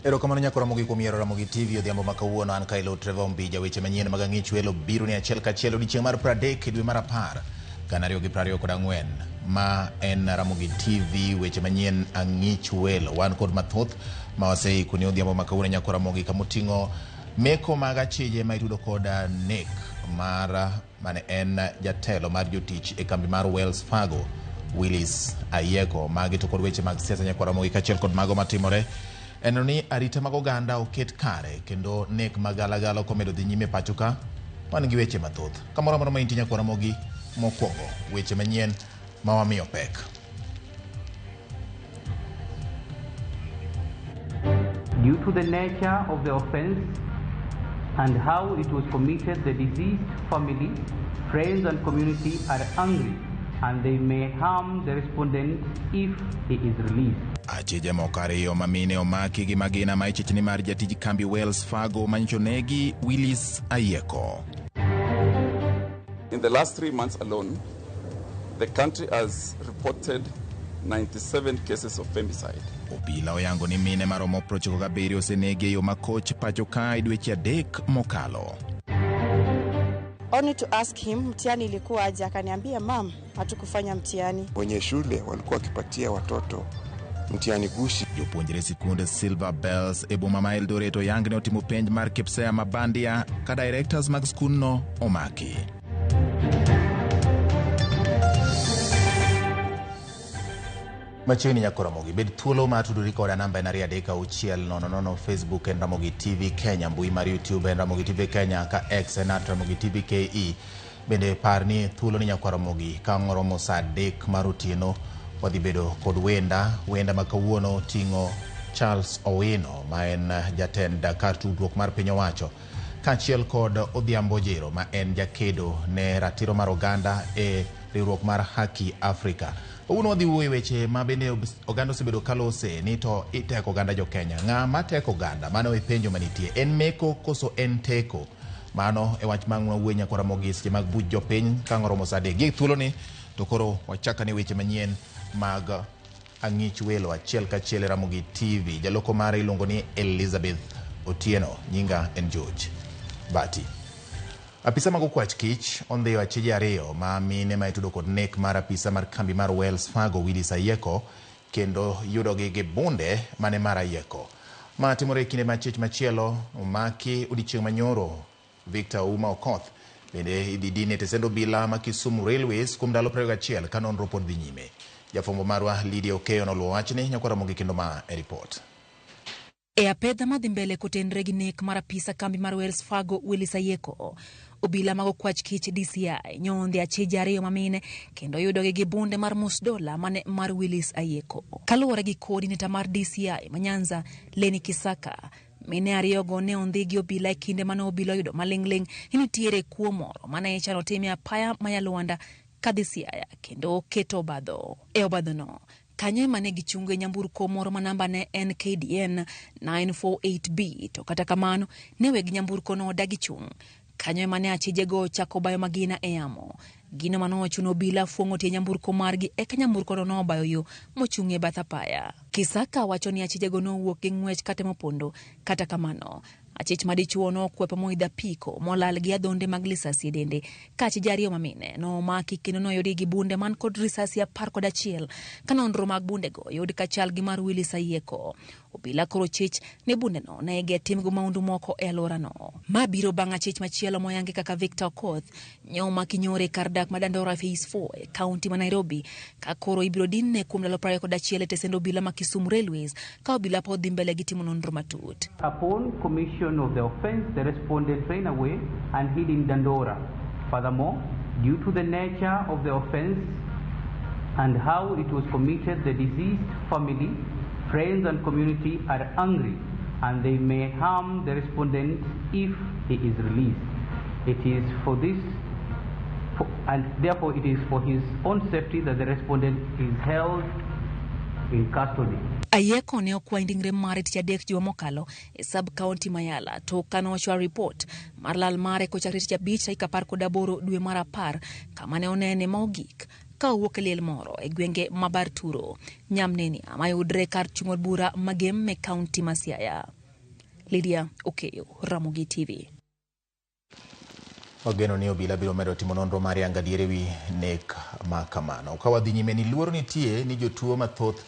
Erokamano nyako Ramogi kuom yiero Ramogi TV odhiambo ma kawuono an Kailo Trevor Mbija weche manyien mag ang'ich welo biro ni achiel kachiel odiechieng' mar 30 dwe mar 10 2024 ma en Ramogi TV weche manyien ang'ich welo wan kod mathoth ma waseikoni odhiambo ma kawuono nyako Ramogi kamoting'o meko mag achije ma itudo kod nek mar mane en jatelo mar jotich e kambi mar Wells Fargo Willis Ayeko magi to kod weche mag siasa nyako Ramogi kachiel kod mago matimore en ni arita mag oganda oket kare kendo nek magalagala komedo dhi nyime pacho ka wan gi weche mathoth kamoro amora ma inti nyako Ramogi mokwongo weche manyien ma wamiyo pek. Due to the nature of the offense and how it was committed, the deceased family, friends and community are angry and they may harm the respondent if he is released. Achije moko ariyo mamine omaki gi magina ma ichichni mar jatij kambi Wells Fargo manchonegi Willis Ayeko. In the last 3 months alone, the country has reported 97 cases of femicide. Obila oyango ni mine maromo 97 osenegi e yo makoch pacho ka dweche 3 mokalo. Only to ask him mtihani ilikuwa aje, akaniambia mam hatukufanya mtihani. Wenye shule walikuwa wakipatia watoto mtihani gushi. Jopuonjre sikunde Silver Bells e boma ma Eldoret oyangne otimo penj mar Kipsea Mabandia ka directors mag skunno omaki. Machiegni nyako Ramogi bed thuolo ma tudori koda namba en 33600 Facebook en Ramogi TV Kenya, mbui mar YouTube en Ramogi TV Kenya, ka X en @Ramogi TV KE. Bende par ni thuolo ni nyako Ramogi ka ngoromo saa 3 mar otieno wadhi bedo kod wenda ma kawuono ting'o Charles Owino ma en jatend kar tudruok mar piny owacho kaachiel kod Odhiambo Jero ma en jakedo ne ratiro mar oganda e riwruok mar Haki Afrika. Uno wadhi wuoyo weche ma bende oganda osebedo kalose ni to iteko oganda jo Kenya. Ng'a ma teko oganda mano e penjo manitie, en meko koso en teko? Mano e wach mang' wuoyo nyako Ramogi seche mag buch jopiny ka ngoromo saa 3 gi thuolo ni to koro wachaka ni weche manyien mag ang'ich welo achiel kachiel Ramogi TV. Jaloko mare iluongo ni Elizabeth Otieno, nyinga en George Bati. Apisa mag okwach kich ondhiyo achije ariyo ma mine ma itudo kod nek mar apisa mar kambi mar Wells Fargo Willis Ayeko kendo yudogi gi bunde mane mar Ayeko. Ma timore kinde machich machielo omaki odiechieng' manyoro Victor Uma Okoth bende ididine tesendo bila ma Kisumu Railways kuom ndalo 21 ka nonro pod dhi nyime. Jafombo marwa Lydia Okeyo noluwo wachni nyako Ramogi kendo ma e report. E apedha madhi mbele kotenre gi nek mar apisa kambi mar Wells Fargo Willis Ayeko, obila mag okwach kich DCI nyondhi achije ariyo mamine kendo yudogi gi bunde mar $1 mane mar Willis Ayeko. Kaluwore gi coordinator mar DCI Manyanza Leni Kisaka, mine ariyogo ne ondhi gi obila e kinde mane obila yudo maling'ling' nitiere kuo moro mane ichano time apaya Mayalwanda kadhi Siaya kendo keto obadho. E obadhono kanyo mane gichunge nyamburko moro ma namba ne NKDN 948B to kata kamano ne weg nyamburko no dagi chung. Kanyo mane achije go chako bayo magina e yamo. Gino mano chuno bila fuongo tie nyamburko margi eka nyamburko no bayo yo mochunge bathapaya. Kisaka wacho ni achije go no wuok gi ng'wech kata mopondo kata kamano. Achich madichuo no kwepo moidha piko molal gi adhonde mag lisasi dende ka achije ariyo mamine no maki kendo no yodi gi bunde man kod risasi 11 ka nonro mag bunde go yodi ka chal gi mar Willis Ayeko. Obila koro chich ne bunde no na ege timgo maundu moko e alwora no. Ma biro bang' achich machielo moyangi kaka Victor Okoth nyoma kinyore kar dak madandora Phase 4 e kaunti ma Nairobi ka koro ibiro dinne kuom ndalo 21 tesendo obila ma Kisumu Railways ka obila pod dhi mbele gi timo nonro matut. Upon commission of the offense, the respondent ran away and hid in Dandora. Furthermore, due to the nature of the offense and how it was committed, the deceased family, friends and community are angry and they may harm the respondent if he is released. It is for this and therefore it is for his own safety that the respondent is held in custody. Ayeko ne okwa ndingre mare tich adek juma mokalo e sub county Mayala to kanochwa report mar lal mare kochakre tich 5 tarik 18 dwe mar 10 kama ne onene mogik ka owuok e liel moro e gwenge Mabarturo, Nyamnenia mayudre kar chung'o bura magem me kaunti ma Siaya. Lydia Okeyo, Ramogi TV. Ogeno ni obila biro medo timo nonro mar yanga diere wi nek ma kamano. Ka wadhi nyime ni luoro nitie ni jotuo mathoth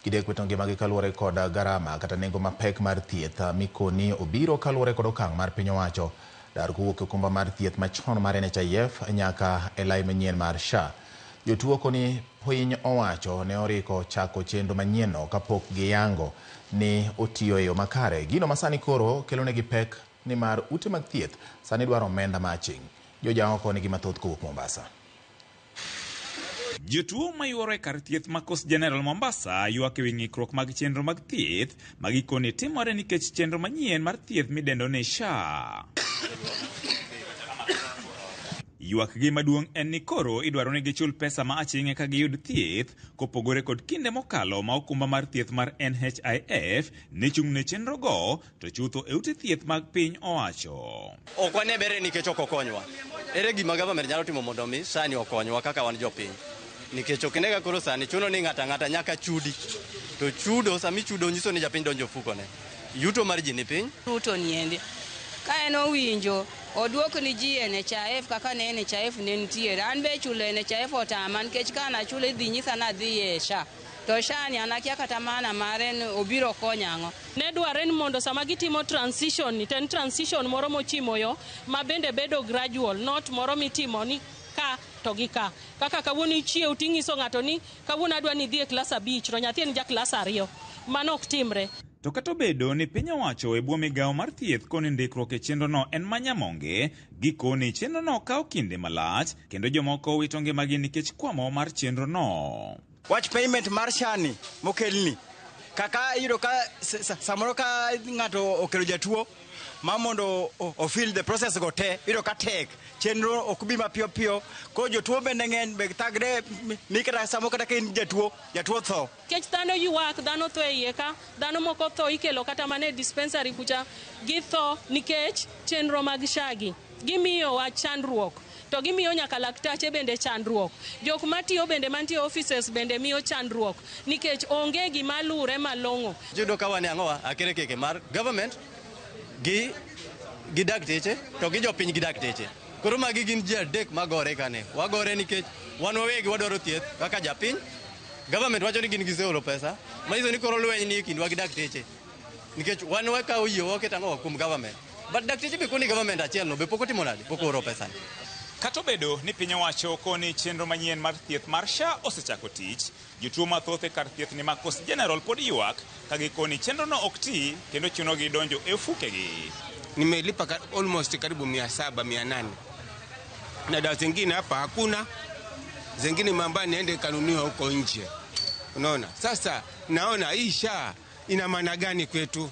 gidek wito ngimagi kaluwore kod garama kata nengo mapek mar thieth mikoni obiro kaluwore kod okang' mar piny owacho dar kowuok e okumba mar thieth machon mar NHIF nyaka e lai manyien mar SHA. Jotuo koni piny owacho ne oriko chako chenro manyienno kapok giyango ni otiyo e yo makare. Gino masani koro kelonegi pek ni mar ute mag thieth sani dwaro omenda maching'. Joja oko nigi mathoth kowuok Mombasa. Jotuo mayuoro e kar thieth ma Coast General Mombasa ywak ewi ng'ikruok mag chenro mag thieth magikone timore nikech chenro manyien mar thieth midendo ni SHA. Ywak gi maduong' en ni koro idwaro ni gichul pesa ma aching'e ka giyud thieth kopogore kod kinde mokalo ma okumba mar thieth mar NHIF ne chung' ne chenro go to chutho e ute thieth mag piny owacho. Ok wane bere nikech ok okonywa. Ere gima government nyalo timo mondo mi sani okonywa kaka wan jopiny. Nikech ok nega koro sani chuno ni ng'ata nyaka chudi. To chudo sami chudo nyiso ni japiny donjo fuko ne. Yuto mar ji ni piny. Yuto niende. Ka en owinjo oduok ni ji NHIF kaka ne NHIF ne nitiere. An be chulo NHIF otama nikech kana chulo dhi nyisa na dhi e SHA. To SHA ni anakia kata mana mare obiro konyango. Ne dware ni mondo sama gitimo transition ni ten transition moro mochimo yo ma bende bedo gradual not moro mitimo ni ka to gi ka. Kaka kawuono ichiew ting'iso ng'ato ni kawuono adwa ni dhi e klas 5 to nyathi en ja klas 2. Mano ok timre. To kata bedo ni piny owacho e bwo migawo mar thieth koni ndikruok e chenrono en manyamonge, gikoni chenrono kawo kinde malach kendo jomoko wito ngimagi nikech kwamo mar chenrono. Wach payment mar SHA ni mokelni. Kaka iyudo ka samoro ka ng'ato okelo jatuo ma mondo o fill the process go te iyudo ka tek chenro ok bi mapiyo piyo ko jotuo bende ng'eny be tagre mikata samo kata ka in jatuo tho. Kech dhano ywak, dhano tho e iye ka, dhano moko tho ikelo kata mane dispensary kucha githo nikech chenro mag SHA gi. Gimiyo wa chandruok. To gimiyo nyaka laktache bende chandruok. Jok matiyo bende mantie offices bende miyo chandruok nikech onge gima lure malong'o. Judo ka wane ang'owa akere keke mar government gi dakteche to gi jopiny gi dakteche. Koro magi gin ji adek magore kane. Wagore nikech wan wawegi wadwaro thieth kaka japiny. Government wacho ni gin giseolo pesa. Manyiso ni koro lweny ni kindwa gi dakteche. Nikech wan wakawo yie waketo ang'owa kuom government. But dakteche be koni government achiel no be pok otimo nade pok oro pesa ni. Kato bedo ni piny owacho koni chenro manyien mar thieth mar SHA osechako tich, jotuo mathoth e kar thieth ni ma Coast General pod ywak ka gikoni chenrono ok ti kendo chunogi donjo e ufukegi. Nimelipa almost karibu 700-800. Na dawa zingine hapa hakuna. Zingine mambani niende kanuniwa huko nje. Unaona? Sasa naona hii SHA ina maana gani kwetu?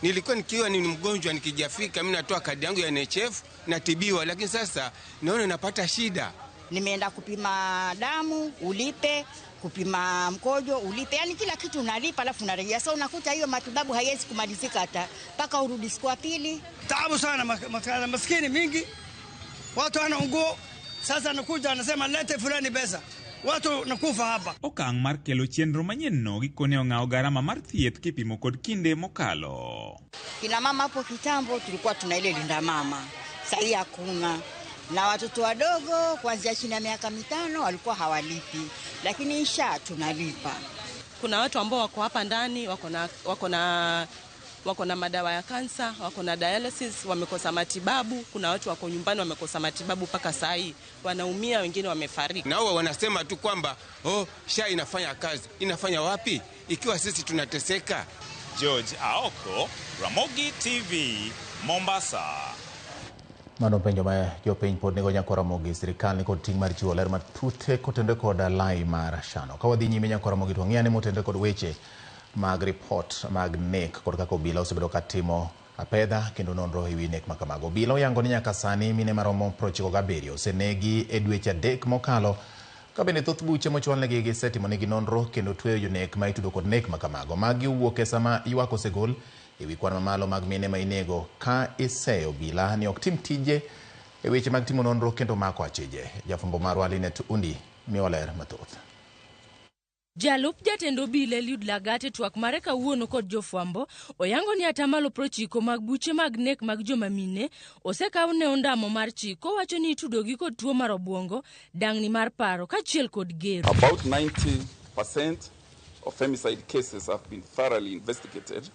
Nilikuwa nikiwa ni mgonjwa nikijafika mimi natoa kadi yangu ya NHIF natibiwa, lakini sasa naona napata shida. Nimeenda kupima damu ulipe, kupima mkojo ulipe, yani kila kitu unalipa alafu unarejea. Sasa unakuta hiyo matibabu haiwezi kumalizika hata mpaka urudi siku ya pili. Taabu sana maskini mingi. Watu wanaunguo. Sasa nakuja anasema lete fulani pesa. Watu nakufa hapa. Okang' mar kelo chenro manyienno gikone ong'awo garama mar thieth kipimo kod kinde mokalo. Kina mama hapo kitambo tulikuwa tuna ile linda mama. Sasa hakuna. Na watoto wadogo kuanzia chini ya miaka 5 walikuwa hawalipi. Lakini SHA tunalipa. Kuna watu ambao wako hapa ndani wako na madawa ya kansa, wako na dialysis, wamekosa matibabu. Kuna watu wako nyumbani wamekosa matibabu mpaka saa hii. Wanaumia, wengine wamefariki. Na wao wanasema tu kwamba SHA inafanya kazi. Inafanya wapi ikiwa sisi tunateseka? George Aoko, Ramogi TV, Mombasa. Mano penjo ma jopiny pod nego nyako Ramogi sirikal ni kod ting' mar chiwo ler matut kotende kod lai mar SHA. Ka wadhi nyime nyako Ramogi to ng'iyane motende kod weche mag report mag nek kod kaka obila osebedo katimo apedha kendo nonro ewi nek makamago. Obila oyango ni nyaka sani mine maromo 97 osenegi e dweche 3 mokalo ka bende thoth buche mochwalnegi gisetimonegi nonro kendo tweyo jonek ma itudo kod nek makamago. Magi owuok e sama ywak osegol ewi kwan mamalo mag mine ma inego ka iseyo obila ni ok tim tije e weche mag timo nonro kendo mako achije. Jafumbo marwa Linet Undi Mioler mathoth. Jalup jatend obila Eliud Lagat twak mare kawuono kod jofwambo oyango ni atamalo 90 mag buche mag nek mag joma mine osekaw ne ondamo mar chik kowacho ni itudogi kod tuo mar obwongo, dang'ni mar paro kachiel kod gero. About 90% of femicide cases have been thoroughly investigated,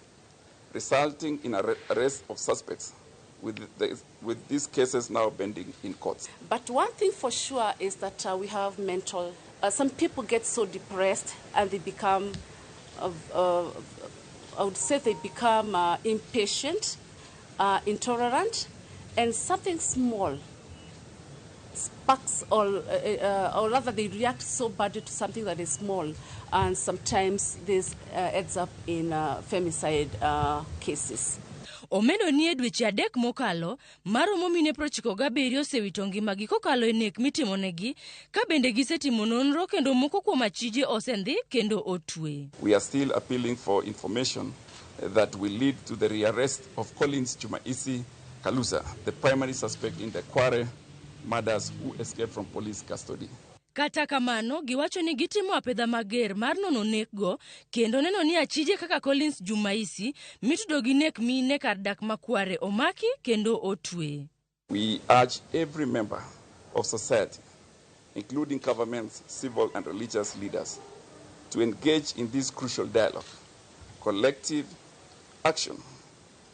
resulting in arrest of suspects, with these cases now pending in courts. But one thing for sure is that we have mental. Some people get so depressed and they become, I would say they become impatient, intolerant, and something small sparks or rather they react so badly to something that is small, and sometimes this ends up in femicide cases. Omedo ni e dweche 3 mokalo, maromo mine 97 osewito ngimagi kokalo e nek mitimonegi, ka bende gisetimo nonro kendo moko kuom achije osendhi kendo otwe. We are still appealing for information that will lead to the rearrest of Collins Jumaisi Kalusa, the primary suspect in the Kware murders who escaped from police custody. Kata kamano, giwacho ni gitimo apedha mager mar nono nekgo kendo neno ni achije kaka Collins Jumaisi mitudo gi nek mine kar dak makware omaki kendo otwe. We urge every member of society, including governments, civil and religious leaders, to engage in this crucial dialogue. Collective action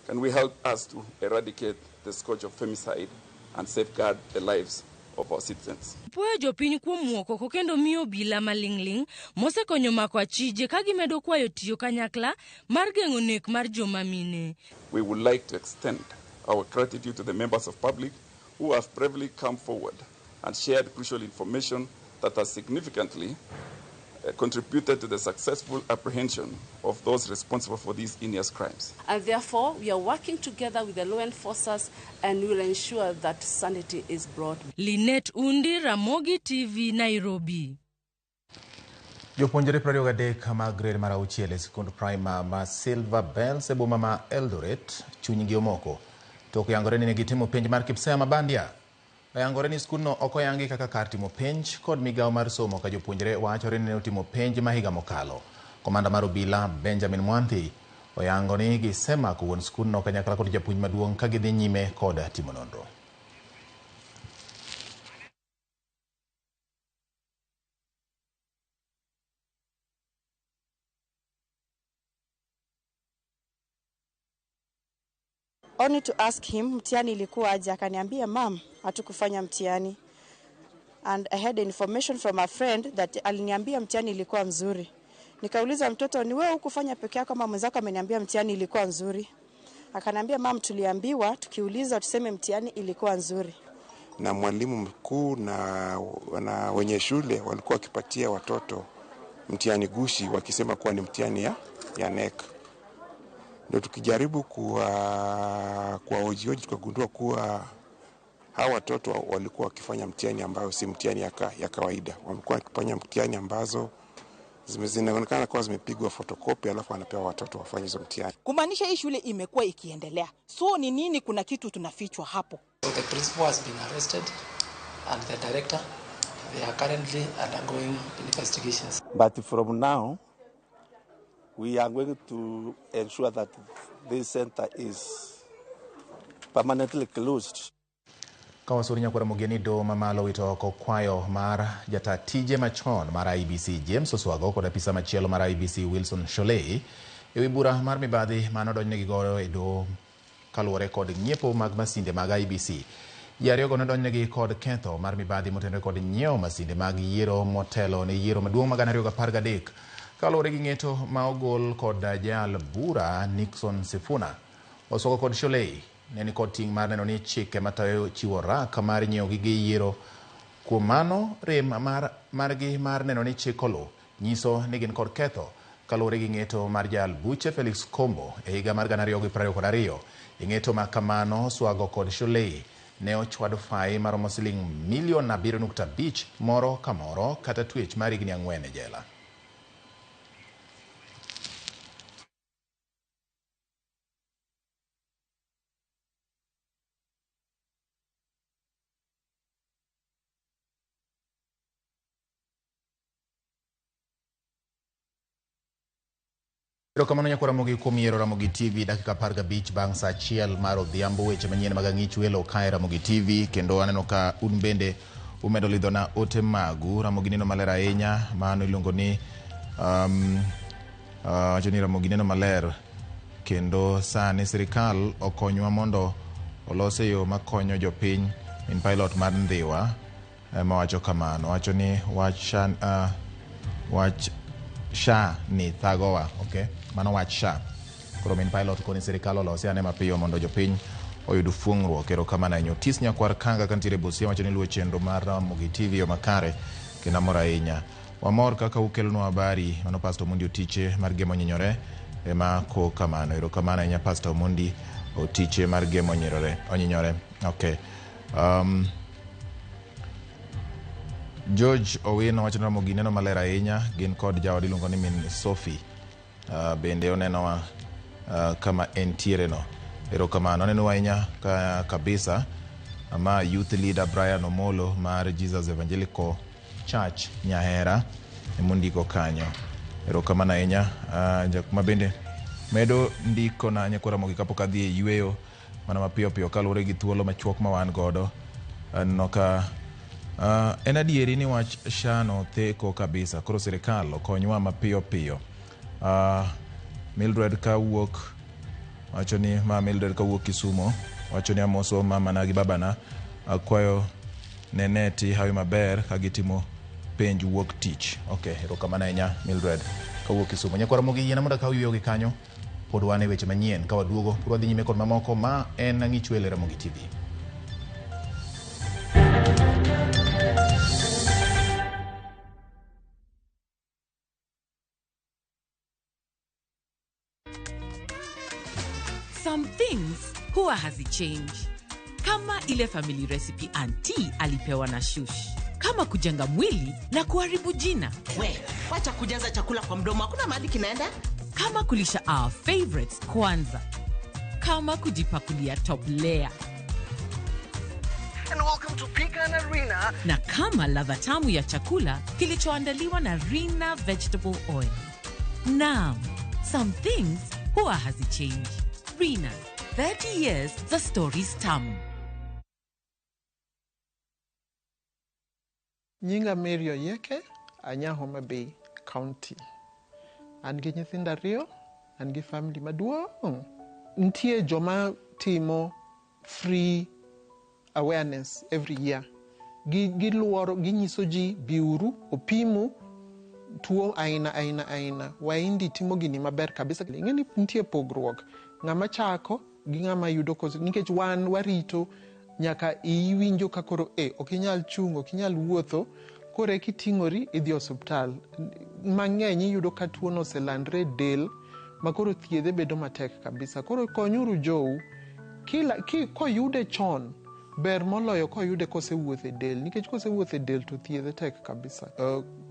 can we help us to eradicate the scourge of femicide and safeguard the lives of our citizens. Puoyo jopiny kuom muoko kendo miyo obila malingling mosekonyo mako achije ka gimedo kwayo tiyo kanyakla mar geng'o nek mar joma mine. We would like to extend our gratitude to the members of public who have bravely come forward and shared crucial information that has significantly contributed to the successful apprehension of those responsible for these heinous crimes. And therefore, we are working together with the law enforcers and we will ensure that sanity is brought. Linet Undi, Ramogi TV, Nairobi. Jopuonjre 23 mag grade mar 6 e sikund prima ma Silver Bells e boma ma Eldoret chunygi omoko tok yangore ni gitimo penj mar KPSEA mabandia. Oyangore ni skundno ok oyangi kaka kar timo penj kod migawo mar somo ka jopuonjre wachore ni ne otimo penj ma higa mokalo. Komanda mar obila Benjamin Mwanthi oyango ni gisemako wuon skundno kanyakla kod japuonj maduong' ka gidhi nyime kod timo nonro. Only to ask him mtihani ilikuwa aje, akaniambia mam, hatukufanya mtihani. And I had information from a friend that aliniambia mtihani ilikuwa mzuri. Nikauliza mtoto, ni wewe hukufanya peke yako kama mwenzako ameniambia mtihani ilikuwa nzuri? Akaniambia mam, tuliambiwa tukiuliza tuseme mtihani ilikuwa nzuri. Na mwalimu mkuu na wenye shule walikuwa wakipatia watoto mtihani gushi wakisema kuwa ni mtihani ya NEC. Ndio tukijaribu kuwahoji tukagundua kuwa hawa watoto walikuwa wakifanya mtihani ambayo si mtihani ya kawaida. Walikuwa wakifanya mtihani ambazo zinaonekana kuwa zimepigwa photocopy alafu wanapewa watoto wafanye hizo mtihani. Kumaanisha hii shule imekuwa ikiendelea. So ni nini, kuna kitu tunafichwa hapo? So the principal has been arrested and the director, they are currently undergoing investigations. But from now we are going to ensure that this center is permanently closed. Kawasuri nyakora mogeni do mamalo wito oko kwayo mar jata tije machon mar IBC James Oswago kod apisa machielo mar IBC Wilson Sholei ewi bura mar mibadhi mano donjnegi godo e do kaluwore kod nyiepo mag masinde mag IBC. Jariyogo nodonjnegi kod ketho mar mibadhi motenore kod nyiewo masinde mag yiero motelo ne yiero maduong' mag 2013 kaluwore gi ng'eto ma ogol kod jal bura Nixon Sifuna. Oswago kod Sholei neni kod ting' mar neno ni chike matayo chiwo rak mar nyiewo gige yiero. Kuom mano rem margi mar neno ni chik olo nyiso ni gin kod ketho kaluwore gi ng'eto mar jal buche Felix Kombo e higa mar 2022. E ng'eto ma kamano Oswago kod Sholei ne ochwado fai maromo siling milion 7.5 moro kamoro kata twech mar higni 4 e jela. Erokamano nyakwa Ramogi kuom yiero Ramogi TV dakika 15 bang' saa achiel mar odhiambo. Weche manyien mag ang'ich welo kae Ramogi TV, kendo aneno ka un bende umedo lidhona ote magu. Ramogi neno maler ahinya, mano iluongo ni Ramogi neno maler, kendo sani sirikal okonywa mondo olose yo makonyo jopiny in pilot mar Ndhiwa. Mawacho kamano, wacho ni wach sha ni thagowa, okay? Mano wach sha. Koro min pilot koni sirikal olose ane mapiyo mondo jopiny oyud fuong'ruok. Erokamano ahinya. Otis Nyakwar Kanga kantiere Busia wacho ni luwo chenro mar Ramogi TV yo makare kendo amor ahinya. Wamor kaka ukelonwa habari. Mano Pastor Mundi Otiche mar Gemo Onyinyore ema ko kamano. Erokamano ahinya Pastor Mundi Otiche mar Gemo Onyinyore. Okay. George Owino wacho ni Ramogi neno maler ahinya, gin kod jaod iluongo ni min Sophie. Bende oneno kama entiere no. Erokamano oneno ahinya kabisa ama youth leader Brian Omolo mar Jesus Evangelical Church Nyahera emundiko kanyo. Erokamano ahinya jakuma bende medo ndiko na nyakwa Ramogi kapok adhi e yweyo mana mapiyo piyo kaluwore gi thuolo machuok ma wan godo. Noka en adieri ni wach shano theko kabisa, koro sirikal okonywa mapiyo piyo. Mildred kawuok wacho ni Mildred kawuok Kisumo wacho ni amoso mama na gi babana, akwayo neneti hawi maber kagitimo penj wuok tich. Okay, erokamano ahinya Mildred kawuok Kisumo. Nyakwa Ramogi yiena mondo kaw yweyo gi kanyo pod wan e weche manyien ka waduogo pod wadhi nyime kod mamoko ma en ang'ich welo Ramogi TV. Some things huwa hazichange. Kama ile family recipe auntie alipewa na shush. Kama kujenga mwili na kuharibu jina. Wacha kujaza chakula kwa mdomo, hakuna mahali kinaenda. Kama kulisha our favorites kwanza. Kama kujipakulia top layer. And welcome to Pecan Arena. Na kama ladha tamu ya chakula kilichoandaliwa na Rina vegetable oil. Now, some things huwa hazichange. Rina, 30 years the story's tamu. Nyinga Mary Oyeke, anya Homa Bay County. An gi nyithinda ariyo, an gi family maduong'. Ntie joma timo free awareness every year. Giluoro, ginyiso ji biuru, opimu, tuo aina. Waindi timo gini maber kabisa. Ngeni ntie pogruok. Ng'ama chako gi ng'ama yudo koso. Nikech wan warito nyaka iwinjo kakoro okinyal chungo, okinyal wuotho, kore kiting'ori idhi osuptal. Mang'eny iyudo ka tuono oselandre del, makoro thiedhe bedo matek kabisa. Koro konyuru jou, koyude chon, ber moloyo koyude kosewuothe del. Nikech kosewuothe del to thiedhe tek kabisa.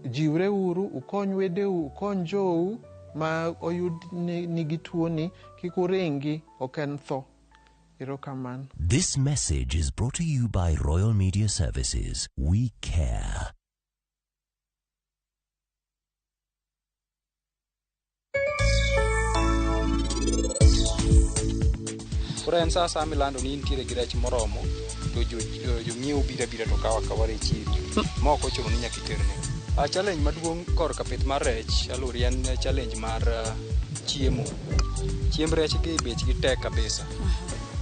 Jiwre uru, ukony wedeu, ukony jou, ma oyud nigi tuoni, kikurengi, oken tho. Erokamano. This message is brought to you by Royal Media Services. We care. Kora en sasa milando ni ntiere gi rech moromo to jo ng'iewo bira to kawa rech ma ok ochuno ni nyaka iterne. Challenge maduong' korka pith mar rech aluri en challenge mar chiemo. Chiemb rech gi bechgi tek kabisa.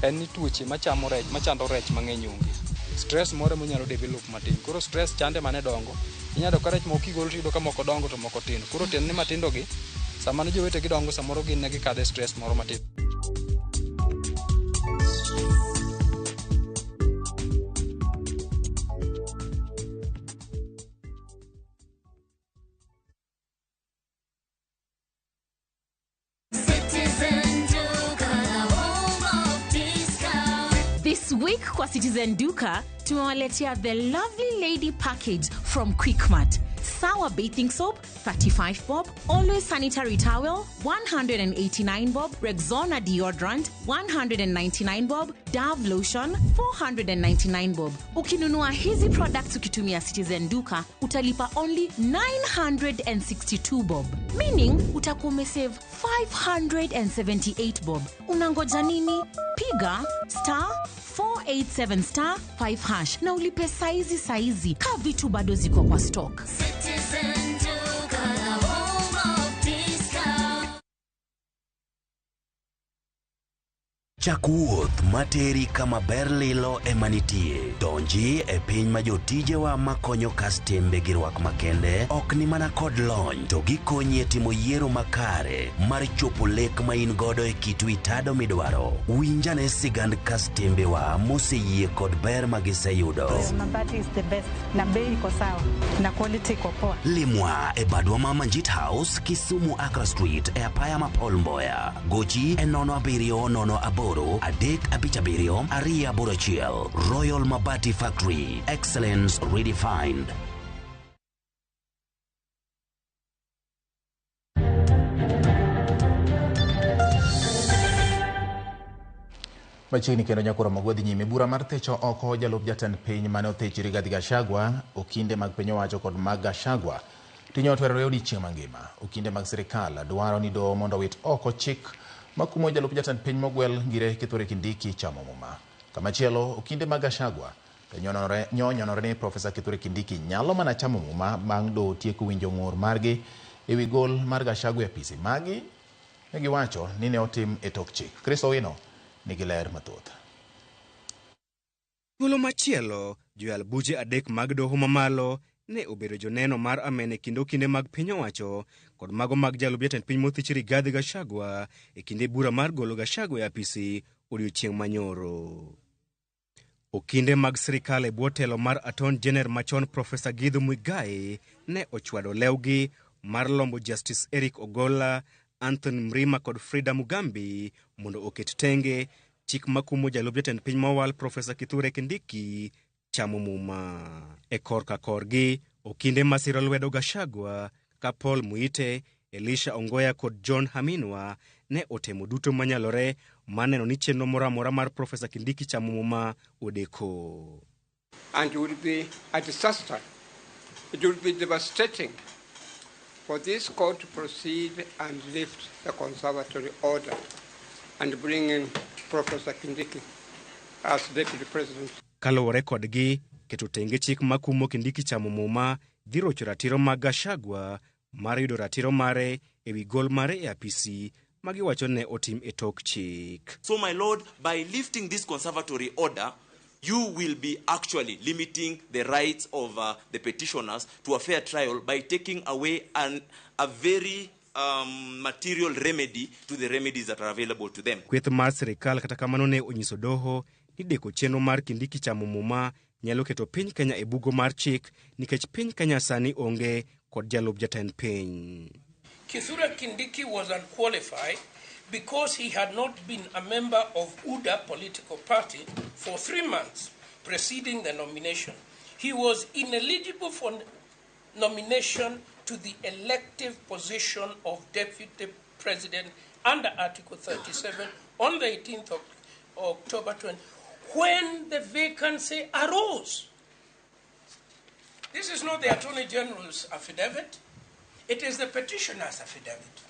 En ni tuoche machando rech mang'eny onge. Stress moro monyalo develop matin. Koro stress chande mane dongo. Inyalo ka rech moko igolo tido ka moko dongo to moko tin. Koro tin ni matindo gi sama ne jowete gidongo samoro gin ne gikadhe stress moro matin. This week kwa Citizen Duka tumewaletea the lovely lady package from Quickmart. Sawa bathing soap, 35 bob. Always sanitary towel, 189 bob. Rexona deodorant, 199 bob. Dove lotion, 499 bob. Ukinunua hizi products ukitumia Citizen Duka, utalipa only 962 bob. Meaning, utakuwa umesave 578 bob. Unangoja nini? Piga *487*5# na ulipe saizi ka vitu bado ziko kwa stock. Citizen Duka, the home of discount. Chakuoth materi kama berlilo emanitie. Donji e piny ma jotije wa makonyo kastembe gi rwak makende ok ni mana kod lony to gikonyi e timo yiero makare mar chopo lek ma in godo e kitu itado midwaro. Winjane sigand kastembe wa moseyie kod ber ma giseyudo. Mabati is the best na bei iko sawa na quality iko poa. Limwa e badwa ma Manjit House, Kisumu Accra Street e apaya ma Paul Mboya. Gochi e 070 Adek Abichabirio, Aria Borachiel, Royal Mabati Factory, excellence redefined. Machiegni kendo nyakoro magwadhi nyime bura mar techo oko jalup jatend piny mane othech Rigathi Gachagua okinde mag piny owacho kod mag Gachagua tinyo otwerore odiochieng' mangima. Okinde mag sirikal dwaro ni doho mondo wit oko chik makumo jalup jatend piny mogwel Ngire Kithure Kindiki chamo muma. Kamachielo okinde mag Gachagua to nyonore ni Profesa Kithure Kindiki nyalo mana chamo muma bang' doho tieko winjo ng'ur margi ewi gol mar Gachagua e apisi. Magi ne giwacho ni ne otim e tok chik. Kristo Wino nigi ler mathoth. Thuolo machielo, joyal buche adek mag doho mamalo ne obedo joneno mar amene kinde mag piny owacho kod mago mag jalup jatend piny mothich Rigathi Gachagua e kinde bura mar golo Gachagua e apisi odiochieng' manyoro. Okinde mag sirikal e bwo telo mar Attorney General machon Profesa Githu Muigai ne ochwado lewgi mar lombo Justice Eric Ogolla, Anthony Mrima kod Frida Mugambi mondo oket tenge chik makumo jalup jatend piny mowal Profesa Kithure Kindiki chamo muma. E korka korgi, okinde masiro lwedo Gachagua ka Paul Muite, Elisha Ongoya kod John Haminwa ne otemo duto manyalore maneno ni chenro moro amora mar Profesa Kindiki chamo muma odeko. And it would be a disaster. It would be devastating for this court to proceed and lift the conservatory order and bring in Professor Kindiki as Deputy President. Kalowore kodgi, keto tenge chik makumo Kindiki chamo muma dhi rocho ratiro mag Gachagua mar yudo ratiro mare ewi gol mare e apisi magiwacho ne otim e tok chik. So my lord, by lifting this conservatory order, you will be actually limiting the rights of the petitioners to a fair trial by taking away a very material remedy to the remedies that are available to them. Kweth mar sirikal kata kamano ne onyiso doho ni deko chenro mar Kindiki chamo muma nyalo keto piny Kenya e bugo mar chik nikech piny Kenya sani onge kod jalup jatend piny. Kithure Kindiki was unqualified because he had not been a member of UDA political party for 3 months preceding the nomination. He was ineligible for nomination to the elective position of Deputy President under Article 37 on the 18th of October 20, when the vacancy arose. This is not the Attorney General's affidavit, it is the petitioner's affidavit,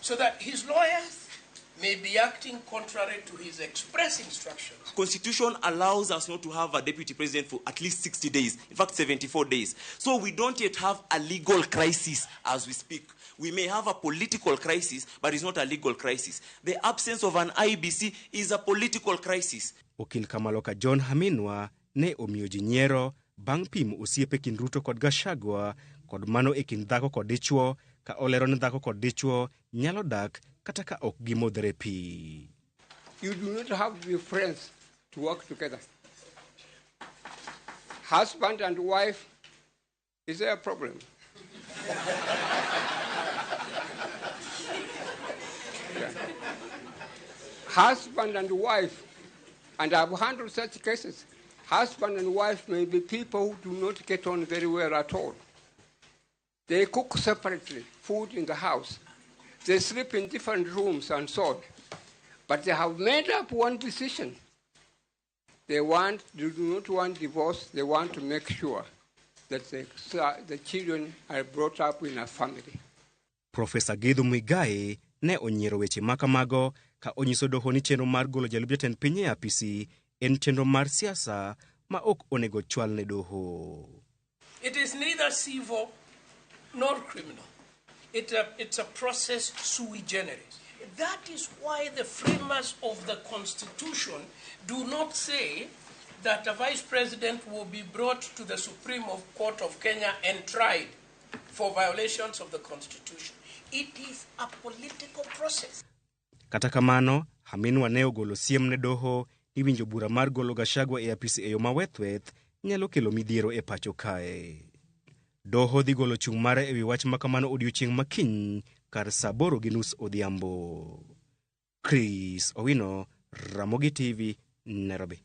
so that his lawyers may be acting contrary to his express instructions. Constitution allows us not to have a deputy president for at least 60 days, in fact 74 days. So we don't yet have a legal crisis as we speak. We may have a political crisis, but it's not a legal crisis. The absence of an IBC is a political crisis. Okil Kamaloka John Haminwa ne omiyo ji nyiero bang' pimo osiepe kind Ruto kod Gachagua kod mano e kind dhako kod dichuo ka olero ni dhako kod dichuo nyalo dak kata ka ok gimodhre pi. You do not have to be friends to work together. Husband and wife, is there a problem? Yeah. Husband and wife, and I've handled such cases. Husband and wife may be people who do not get on very well at all. They cook separately, food in the house. They sleep in different rooms and so on. But they have made up one decision. They do not want divorce. They want to make sure that the children are brought up in a family. Profesa Githu Muigai ne onyiero weche makamago ka onyiso doho ni chenro mar golo jalup jatend piny e apisi en chenro mar siasa ma ok onego chwal ne doho. It is neither civil nor criminal. It's a process sui generis. That is why the framers of the Constitution do not say that a vice president will be brought to the Supreme Court of Kenya and tried for violations of the Constitution. It is a political process. Kata kamano, Haminwa ne ogolo siem ne doho ni winjo bura mar golo Gachagua e apisi e yo mawethweth nyalo kelo midhiero e pacho kae. Doho dhi golo chung' mare ewi wach makamano odiochieng' makiny kar saa 8:30 odhiambo. Chris Owino, Ramogi TV, Nairobi.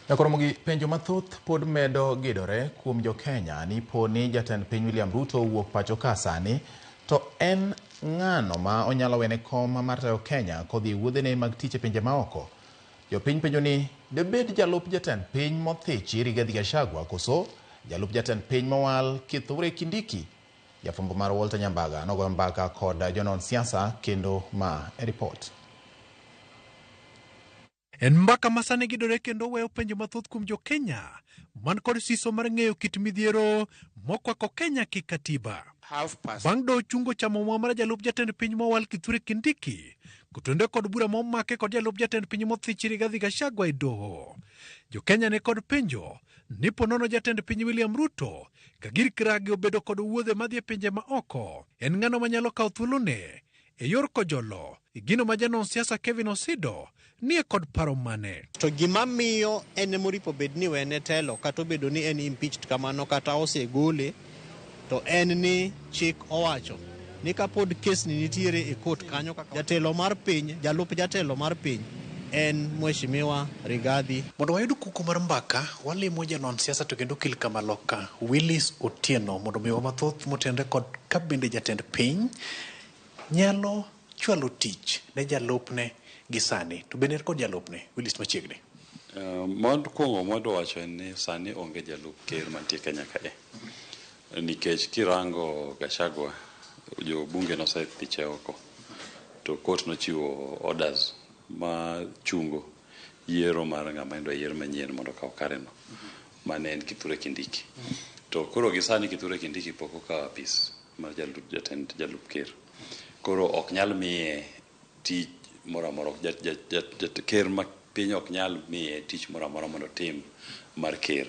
Ramogi, penjo mathoth pod medo gidore kuom jo Kenya ni poni jatend piny William Ruto wuok pacho ka sani to en ng'ano ma onyalo wene kom mar tayo Kenya kodhi wuodhene mag tich e pinje maoko. Jopiny penjo ni debed jalup jatend piny mothichi Rigathi Gachagua koso jalup jatend piny mowal Kithure Kindiki. Jafwambo mar Walter Nyambaga nogo mbaka kod jonon siasa kendo ma e report. En mbaka masane gidore kendo weyo penjo mathoth kuom jo Kenya man kod siso mar ng'eyo kit midhiero mokwako Kenya kikatiba. Bang' do chungo chamo mwa mar jalup jatend piny mowal Kithure Kindiki kutonde kod bura momake kod jalup jatend piny mothichi Rigathi Gachagua e doho. Jo Kenya ne kod penjo ni ponono jatend piny William Ruto ka gir kragi obedo kod wuodhe madhi e pinje maoko en ng'ano manyalo kawo thuolone e yor kojolo. Gino ma janon siasa Kevin Osido nie kod paro mane. To gima miyo en moripo bed ni wene telo kata obedo ni en impeached kamano kata osegole to en ni chik owacho ni kapod kes ni nitiere e court kanyo kaka jatelo mar piny, jalup jatelo mar piny en Mheshimiwa Rigathi. Mondo wayud kuko mar mbaka, walimo janon siasa to kendo kil kamaloka Willis Otieno mondo miwa mathoth motendre kod kabinde jatend piny nyalo chwalo tich ne jalupne gisani. To bende kod jalupne Willis machiegni. Mond kongo mondo wacho ni sani onge jalup ker mantie Kenya kae. Nikech kirango Gachagua jo bunge no sa thiche oko to court no chiwo orders ma chungo yiero mar ng'ama endo yiero manyien mondo kaw kare no mane en Kithure Kindiki. To koro gisani Kithure Kindiki poko ka apis mar jalup ker. Koro ok nyal miye tich moramora ker ma piny ok nyal miye tich moramora mondo tim mar ker.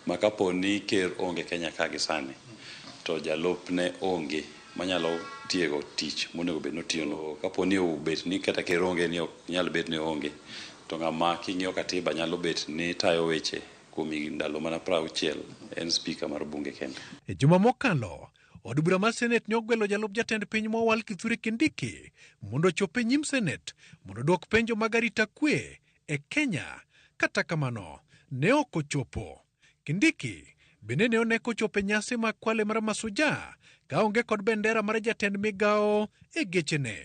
Ma kapo ni ker onge Kenya ka gisani to jalup ne onge manyalo tiego tich monego bed notiyo no. Kapo ni obet ni kata ker onge ni ok nyal bet ni onge to ng'ama king'iyo katiba nyalo bet ni tayo weche kuom ndalo mana 60 en speaker mar bunge kende. E juma mokalo od bura mar Senate ne ogwelo jalup jatend piny mowal Kithure Kindiki mondo chope nyim Senate mondo dwok penjo mag arita kwe e Kenya. Kata kamano ne ok ochopo. Kindiki bende ne oneko chope nyasi mag kwale mar Masuja ka onge kod bendera mar jatend migao e gechene.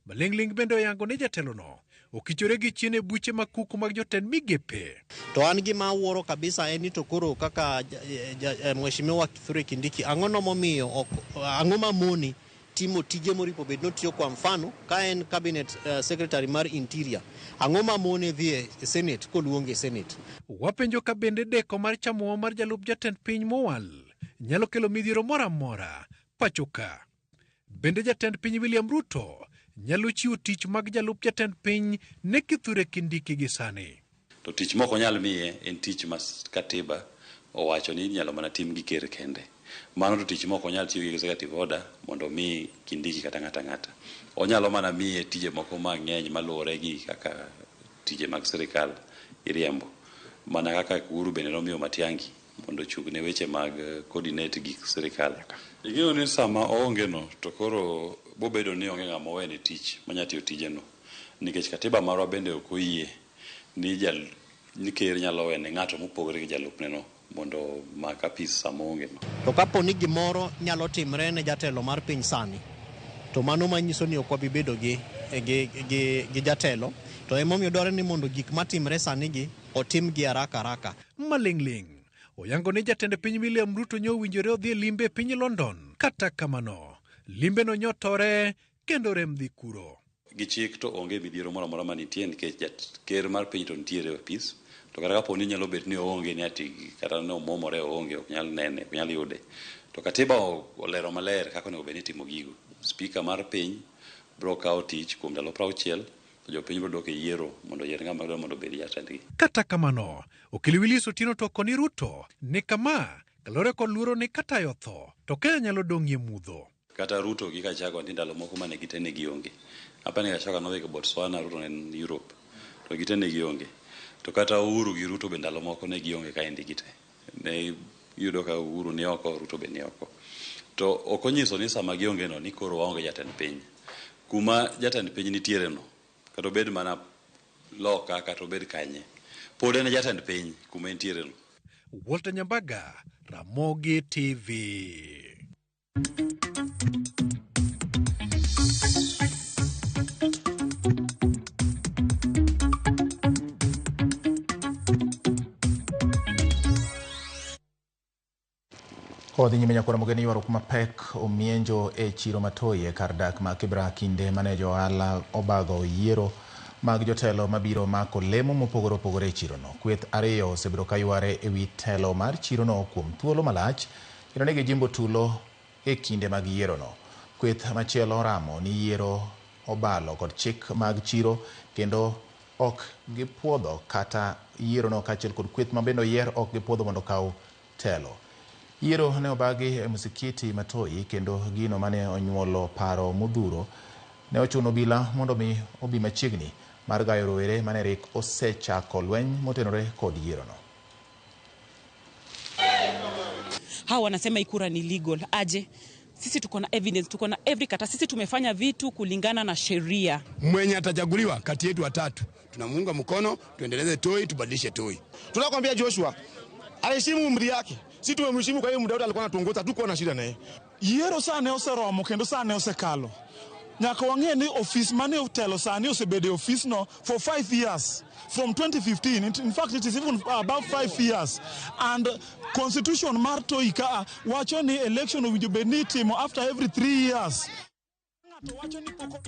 Malingling bende oyango ni jatelono okichore gi chien e buche makuku mag jotend migepe. To an gima wuoro kabisa en ni to koro kaka Mheshimiwa Kithure Kindiki ang'ono momiyo ang'o mamoni timo tije moripo bed notiyo kwa mfano ka en cabinet secretary mar interior ang'o mamoni dhi e Senate koluonge e Senate. Wapenjo ka bende deko mar chamo mar jalup jatend piny mowal nyalo kelo midhiero moramora pachoka. Bende jatend piny William Ruto nyalo chiwo tich mag jalup jatend piny ne Kithure Kindiki gisani. To tich moko nyal miye en tich mas katiba owacho ni nyalo mana tim gi ker kende. Mano to tich moko nyal tiyo gi executive order mondo mi Kindiki kata ng'ata. Onyalo mana miye tije moko mang'eny maluwore gi kaka tije mag sirikal iriembo. Mana kaka Uhuru bende nomiyo Matiang'i mondo chugne weche mag coordinate gi sirikal. Ing'eyo ni sama oonge no to koro bobedo ni onge ng'ama owene tich manya tiyo tijeno. Nikech katiba marwa bende ok oyie ni ker nyalo wene ng'ato mopogore gi jalupne no mondo mak apis samonge no. To kapo ni gimoro nyalo timre ne jatelo mar piny sani, to mano manyiso ni ok wabi bedo gi jatelo, to emomiyo dwaro ni mondo gik matimre sani gi otim gi haraka. Maling'ling oyango ni jatend piny William Ruto nyowinjore odhi e limbe piny London. Kata kamano, limbe no nyotore kendo rem dhi kuro. Gi chik to onge midhiero moro amora manitie nikech ker mar piny to nitiere e opis. To kata kapo ni nyalo bet ni oonge ni ati kata no momore oonge, ok nyal nene, ok nyal yude. To katiba olero maler kaka onego bed ni timo gigo. Speaker mar piny bro kawo tich kuom ndalo 60, to jopiny bro dok e yiero mondo yier ng'ama dwaro mondo bed jatendgi. Kata kamano, okil Willis Otieno to koni Ruto ni kama kalore kod luoro ni kata yotho to Kenya nyalo dong'ie mudho. Kata Ruto gi Gachagua ni ndalo moko mane gitene gionge. Apani Gachagua nodhi e Botswana, Ruto en Europe. To gitene gionge. To kata Uhuru gi Ruto be ndalo moko ne gionge ka endi gite. Ne yudo ka Uhuru ni oko, Ruto be ni oko. To okonyiso ni sama gionge no ni koro waonge jatend piny. Kuma jatend piny nitiere no, kata obed mana loka kata obed kanye. Pod en jatend piny kuma nitiere no. Walter Nyambaga, Ramogi TV. Kodhi nyime nyakora mogeni ywaruok mapek omienjo e chiro Matoyi e kar dak ma Kibra kinde mane jo ohala obago yiero mag jotelo mabiro mako lemo mopogore opogore e chirono. Kweth ariyo osebiro kayware e wi telo mar chirono kuom thuolo malach kendo ne gijimbo tulo e kinde mag yierono. Kweth machielo ramo ni yiero obalo kod chik mag chiro kendo ok gipuodho kata yierono kaachiel kod kweth mabende oyier ok gipuodho mondo kaw telo. Yiero ne obagi e Musikiti Matoyi kendo gino mane onyuolo paro modhuro ne ochuno obila mondo mi obi machiegni mar gayo rowere mane rik osechako lweny motenore kod yierono. Hawa wanasema ikura ni legal. Aje? Sisi tuko na evidence, tuko na every kata. Sisi tumefanya vitu kulingana na sheria. Mwenye atachaguliwa kati yetu watatu, tunamuunga mkono, tuendeleze Toi, tubadilishe Toi. Tunakwambia Joshua aheshimu umri yake. Sisi tumemheshimu kwa hiyo muda wote alikuwa anatuongoza, tuko na shida naye. Yiero sane oseromo kendo sane osekalo. Nyaka wang'e ni office mane otelo sane osebede office no for 5 years from 2015. In fact, it is even about 5 years. And constitution mar Toi ka wacho ni election owinjo bed ni itimo after every 3 years. Ng'ato wacho ni poko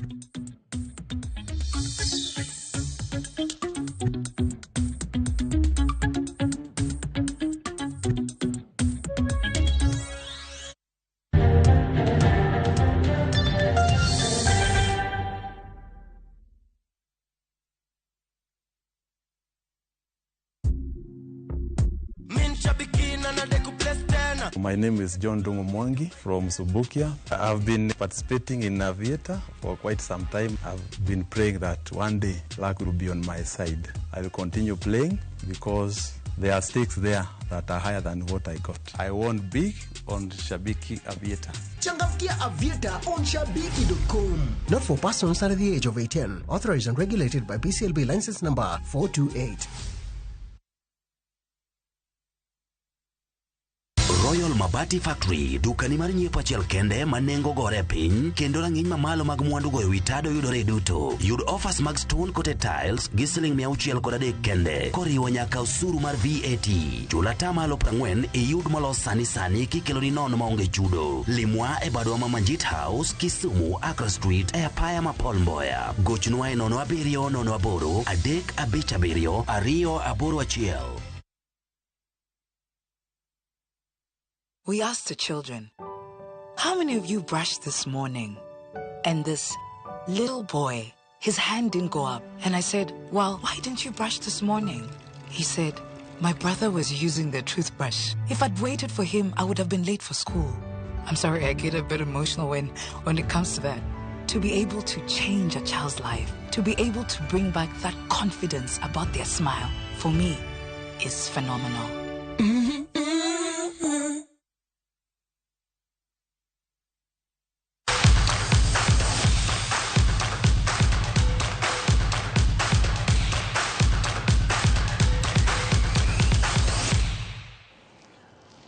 My name is John Dungo Mwangi from Subukia. I've been participating in Aviator for quite some time. I've been praying that one day luck will be on my side. I will continue playing because there are stakes there that are higher than what I got. I won big on Shabiki Aviator. Changamkia Aviator on Shabiki.com. Not for persons under the age of 18. Authorized and regulated by BCLB license number 428. Royal Mabati Factory, dukani mar nyiepo achiel kende manengo gore piny, kendo rang'iny mamalo mag mwandu go ewi tado yudore duto. Yud offers mag stone coated tiles gi siling 603 kende, koriwo nyaka osuru mar VAT. Chula tamalo 40 iyud molos sani kikelo ni nono maonge chudo. Limwa e badwa ma Manjit House, Kisumu, Accra Street, e apaya ma Paul Mboya. Gochnwa e 070 357 281. We asked the children, how many of you brushed this morning? And this little boy, his hand didn't go up. And I said, well, why didn't you brush this morning? He said, my brother was using the toothbrush. If I'd waited for him, I would have been late for school. I'm sorry, I get a bit emotional when it comes to that. To be able to change a child's life, to be able to bring back that confidence about their smile, for me, is phenomenal.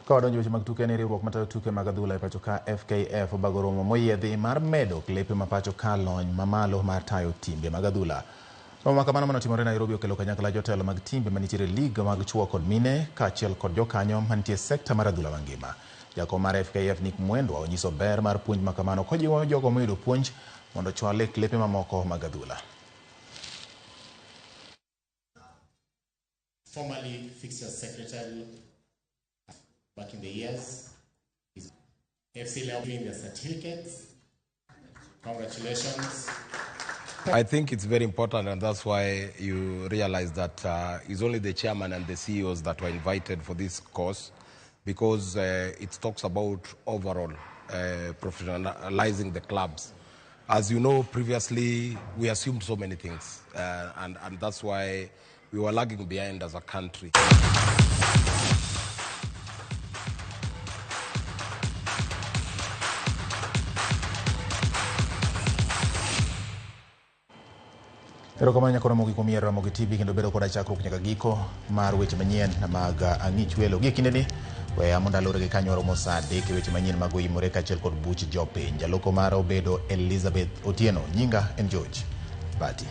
Kodonjo weche mag tuke ne riwruok matayo tuke mag adhula e pacho ka FKF obago romo moyiedhi mar medo klepe ma pacho ka lony mamalo mar tayo timbe mag adhula. Romo ma kamano manotimore Nairobi okelo kanyakla jotelo mag timbe manitiere lig mag chuo kod mine kaachiel kod jokanyo mantie sekta mar adhula mangima. Jakom mar FKF Nick Mwendwa onyiso ber mar puonj ma kamano kojiwo jogo moyudo puonj mondo chwale klepe mamoko mag adhula. Formerly fixture secretary back in the years. FC level doing the certificates. Congratulations. I think it's very important, and that's why you realize that it's only the chairman and the CEOs that were invited for this course, because it talks about overall professionalizing the clubs. As you know, previously we assumed so many things, and that's why we were lagging behind as a country. Erokamano nyakoro Ramogi kuom yiero Ramogi TV kendo bedo koda chakruok nyaka giko mar weche manyien mag ang'ich welo. Gi kindeni we amonda lore gi kanyo romo saa 3 weche manyien mag oyimore kaachiel kod buch jopiny. Jaloko mara obedo Elizabeth Otieno, nyinga en George Bati.